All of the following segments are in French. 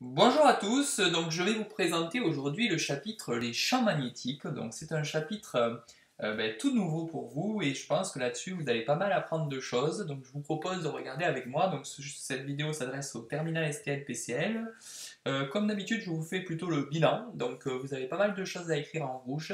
Bonjour à tous, donc je vais vous présenter aujourd'hui le chapitre Les champs magnétiques. Donc c'est un chapitre tout nouveau pour vous et je pense que là-dessus vous allez pas mal apprendre de choses. Donc je vous propose de regarder avec moi. Donc cette vidéo s'adresse au terminal STL-PCL. Comme d'habitude, je vous fais plutôt le bilan. Donc vous avez pas mal de choses à écrire en rouge.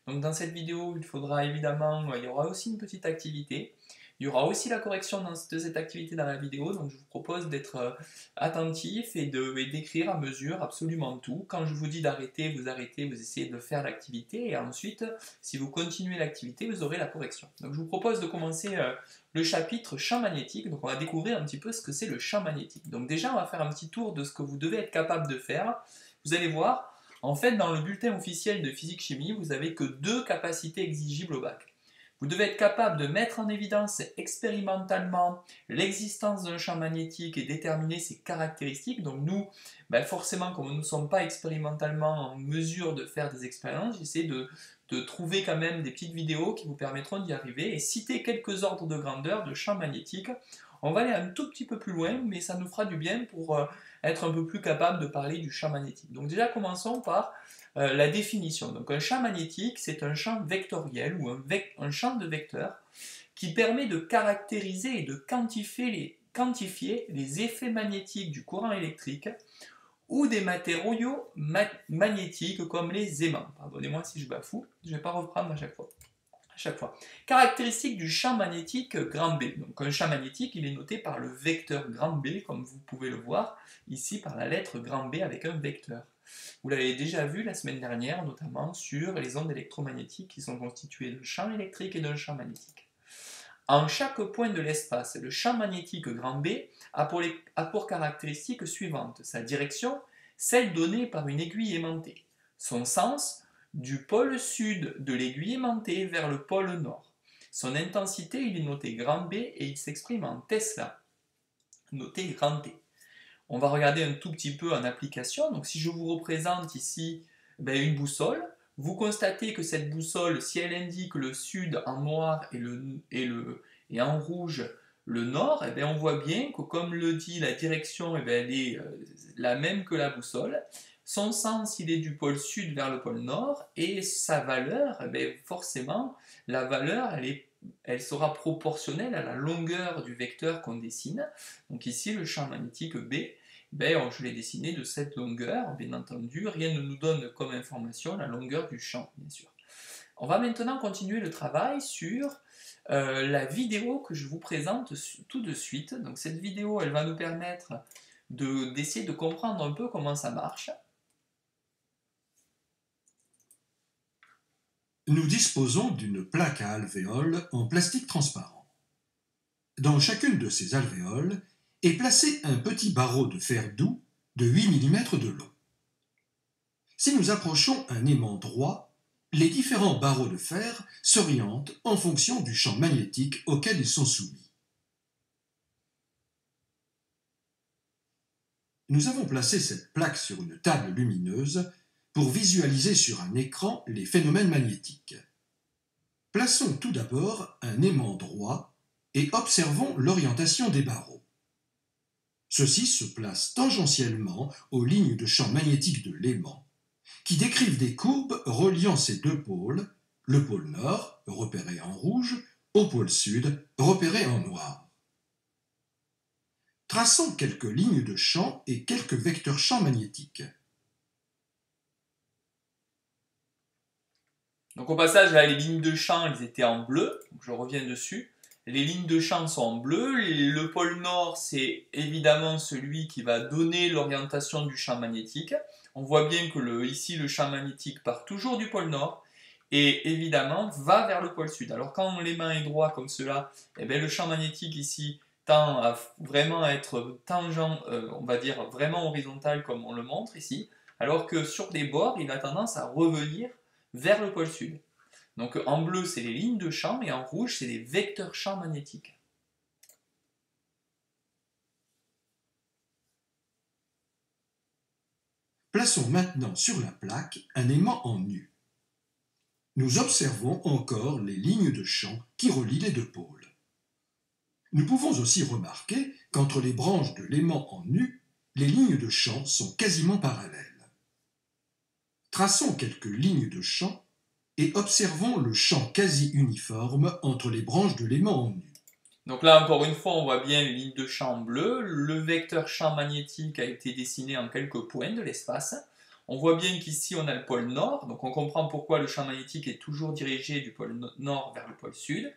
Donc dans cette vidéo, il faudra évidemment, il y aura aussi une petite activité. Il y aura aussi la correction de cette activité dans la vidéo, donc je vous propose d'être attentif et d'écrire à mesure absolument tout. Quand je vous dis d'arrêter, vous arrêtez, vous essayez de faire l'activité et ensuite, si vous continuez l'activité, vous aurez la correction. Donc je vous propose de commencer le chapitre champ magnétique. Donc on va découvrir un petit peu ce que c'est le champ magnétique. Donc déjà, on va faire un petit tour de ce que vous devez être capable de faire. Vous allez voir, en fait, dans le bulletin officiel de physique-chimie, vous n'avez que deux capacités exigibles au bac. Vous devez être capable de mettre en évidence expérimentalement l'existence d'un champ magnétique et déterminer ses caractéristiques. Donc nous, forcément, comme nous ne sommes pas expérimentalement en mesure de faire des expériences, j'essaie de trouver quand même des petites vidéos qui vous permettront d'y arriver et citer quelques ordres de grandeur de champ magnétique. On va aller un tout petit peu plus loin, mais ça nous fera du bien pour être un peu plus capable de parler du champ magnétique. Donc déjà, commençons par la définition. Donc un champ magnétique, c'est un champ vectoriel ou un champ de vecteurs qui permet de caractériser et de quantifier les effets magnétiques du courant électrique ou des matériaux magnétiques comme les aimants. Pardonnez-moi si je bafoue, je ne vais pas reprendre à chaque fois. Caractéristique du champ magnétique grand B. Donc un champ magnétique, il est noté par le vecteur grand B, comme vous pouvez le voir ici par la lettre grand B avec un vecteur. Vous l'avez déjà vu la semaine dernière, notamment sur les ondes électromagnétiques qui sont constituées d'un champ électrique et d'un champ magnétique. En chaque point de l'espace, le champ magnétique grand B a pour caractéristique suivante: sa direction, celle donnée par une aiguille aimantée; son sens, du pôle sud de l'aiguille aimantée vers le pôle nord; son intensité, il est noté grand B et il s'exprime en Tesla, noté grand T. On va regarder un tout petit peu en application. Donc si je vous représente ici une boussole, vous constatez que cette boussole, si elle indique le sud en noir et en rouge le nord, on voit bien que, comme le dit la direction, elle est la même que la boussole. Son sens, il est du pôle sud vers le pôle nord, et sa valeur, forcément, la valeur, elle sera proportionnelle à la longueur du vecteur qu'on dessine. Donc ici, le champ magnétique B, je l'ai dessiné de cette longueur, bien entendu. Rien ne nous donne comme information la longueur du champ, bien sûr. On va maintenant continuer le travail sur la vidéo que je vous présente tout de suite. Donc cette vidéo, elle va nous permettre d'essayer de comprendre un peu comment ça marche. Nous disposons d'une plaque à alvéoles en plastique transparent. Dans chacune de ces alvéoles est placé un petit barreau de fer doux de 8 mm de long. Si nous approchons un aimant droit, les différents barreaux de fer s'orientent en fonction du champ magnétique auquel ils sont soumis. Nous avons placé cette plaque sur une table lumineuse pour visualiser sur un écran les phénomènes magnétiques. Plaçons tout d'abord un aimant droit et observons l'orientation des barreaux. Ceux-ci se placent tangentiellement aux lignes de champ magnétique de l'aimant, qui décrivent des courbes reliant ces deux pôles, le pôle nord, repéré en rouge, au pôle sud, repéré en noir. Traçons quelques lignes de champ et quelques vecteurs champ magnétiques. Donc au passage, là, les lignes de champ, elles étaient en bleu, donc je reviens dessus. Les lignes de champ sont en bleu. Le pôle nord, c'est évidemment celui qui va donner l'orientation du champ magnétique. On voit bien que ici, le champ magnétique part toujours du pôle nord et évidemment va vers le pôle sud. Alors quand l'aimant est droit comme cela, le champ magnétique ici tend à vraiment être tangent, on va dire vraiment horizontal comme on le montre ici, alors que sur les bords, il a tendance à revenir vers le pôle sud. Donc en bleu, c'est les lignes de champ, et en rouge, c'est les vecteurs champ magnétiques. Plaçons maintenant sur la plaque un aimant en nu. Nous observons encore les lignes de champ qui relient les deux pôles. Nous pouvons aussi remarquer qu'entre les branches de l'aimant en nu, les lignes de champ sont quasiment parallèles. Traçons quelques lignes de champ et observons le champ quasi uniforme entre les branches de l'aimant en U. Donc là, encore une fois, on voit bien une ligne de champ bleue. Le vecteur champ magnétique a été dessiné en quelques points de l'espace. On voit bien qu'ici, on a le pôle nord. Donc on comprend pourquoi le champ magnétique est toujours dirigé du pôle nord vers le pôle sud.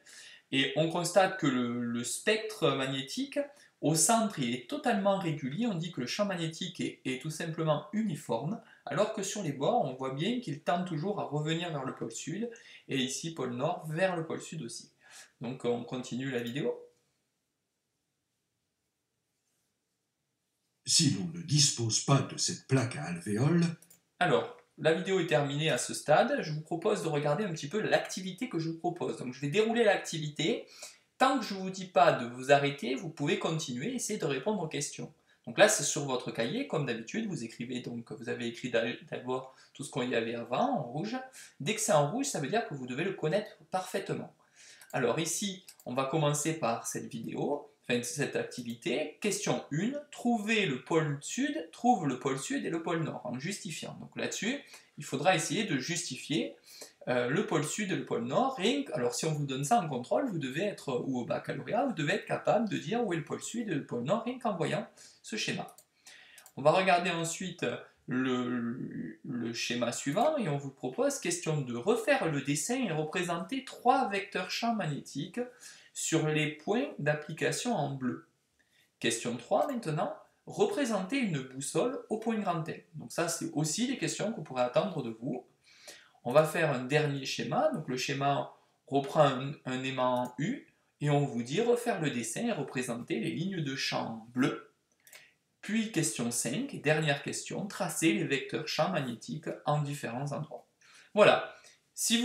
Et on constate que le spectre magnétique, au centre, il est totalement régulier. On dit que le champ magnétique est tout simplement uniforme, alors que sur les bords, on voit bien qu'il tend toujours à revenir vers le pôle sud. Et ici, pôle nord vers le pôle sud aussi. Donc on continue la vidéo. Si l'on ne dispose pas de cette plaque à alvéoles... Alors, la vidéo est terminée à ce stade. Je vous propose de regarder un petit peu l'activité que je vous propose. Donc je vais dérouler l'activité. Tant que je ne vous dis pas de vous arrêter, vous pouvez continuer, essayer de répondre aux questions. Donc là, c'est sur votre cahier, comme d'habitude, vous écrivez, donc vous avez écrit d'abord tout ce qu'il y avait avant, en rouge. Dès que c'est en rouge, ça veut dire que vous devez le connaître parfaitement. Alors ici, on va commencer par cette vidéo, enfin cette activité. Question 1, trouve le pôle sud et le pôle nord en justifiant. Donc là-dessus, il faudra essayer de justifier le pôle sud et le pôle nord. Alors si on vous donne ça en contrôle, vous devez être, ou au baccalauréat, vous devez être capable de dire où est le pôle sud et le pôle nord, rien qu'en voyant ce schéma. On va regarder ensuite le schéma suivant et on vous propose, question 2, refaire le dessin et représenter 3 vecteurs champs magnétiques sur les points d'application en bleu. Question 3 maintenant, représenter une boussole au point grand M. Donc ça, c'est aussi des questions qu'on pourrait attendre de vous. On va faire un dernier schéma. Donc le schéma reprend un aimant U et on vous dit refaire le dessin et représenter les lignes de champ bleu. Puis question 5, dernière question, tracer les vecteurs champs magnétiques en différents endroits. Voilà, si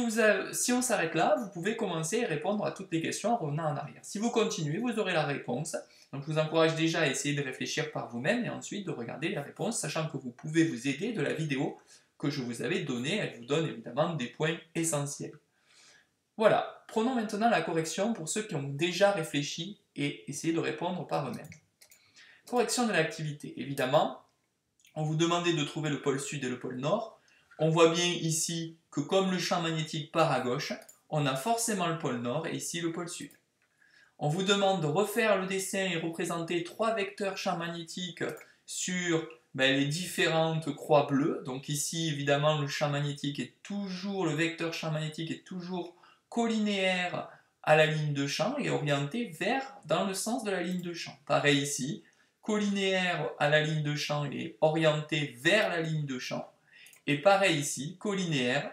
on s'arrête là, vous pouvez commencer à répondre à toutes les questions en revenant en arrière. Si vous continuez, vous aurez la réponse. Donc je vous encourage déjà à essayer de réfléchir par vous-même et ensuite de regarder les réponses, sachant que vous pouvez vous aider de la vidéo que je vous avais donnée. Elle vous donne évidemment des points essentiels. Voilà, prenons maintenant la correction pour ceux qui ont déjà réfléchi et essayé de répondre par eux-mêmes. Correction de l'activité. Évidemment, on vous demandait de trouver le pôle sud et le pôle nord. On voit bien ici que comme le champ magnétique part à gauche, on a forcément le pôle nord et ici le pôle sud. On vous demande de refaire le dessin et représenter 3 vecteurs champs magnétiques sur les différentes croix bleues. Donc ici, évidemment, le vecteur champ magnétique est toujours collinéaire à la ligne de champ et orienté dans le sens de la ligne de champ. Pareil ici, collinéaire à la ligne de champ et orienté vers la ligne de champ. Et pareil ici, collinéaire,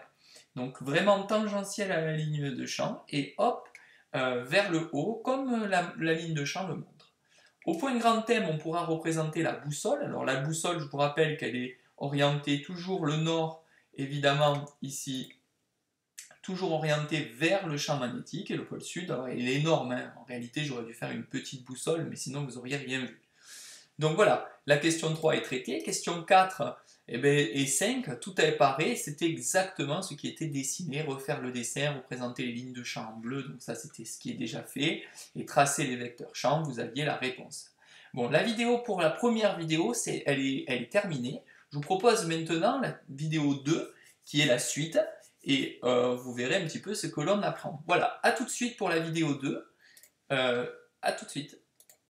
donc vraiment tangentiel à la ligne de champ, et hop, vers le haut, comme la ligne de champ le montre. Au point grand M, on pourra représenter la boussole. Alors la boussole, je vous rappelle qu'elle est orientée toujours le nord, évidemment ici, toujours orientée vers le champ magnétique, et le pôle sud, alors il est énorme, hein. En réalité j'aurais dû faire une petite boussole, mais sinon vous n'auriez rien vu. Donc voilà, la question 3 est traitée. Question 4 et 5, tout est pareil, c'était exactement ce qui était dessiné. Refaire le dessin, représenter les lignes de champ en bleu, donc ça c'était ce qui est déjà fait. Et tracer les vecteurs champ, vous aviez la réponse. Bon, la vidéo pour la première vidéo, elle est terminée. Je vous propose maintenant la vidéo 2, qui est la suite. Et vous verrez un petit peu ce que l'on apprend. Voilà, à tout de suite pour la vidéo 2. À tout de suite.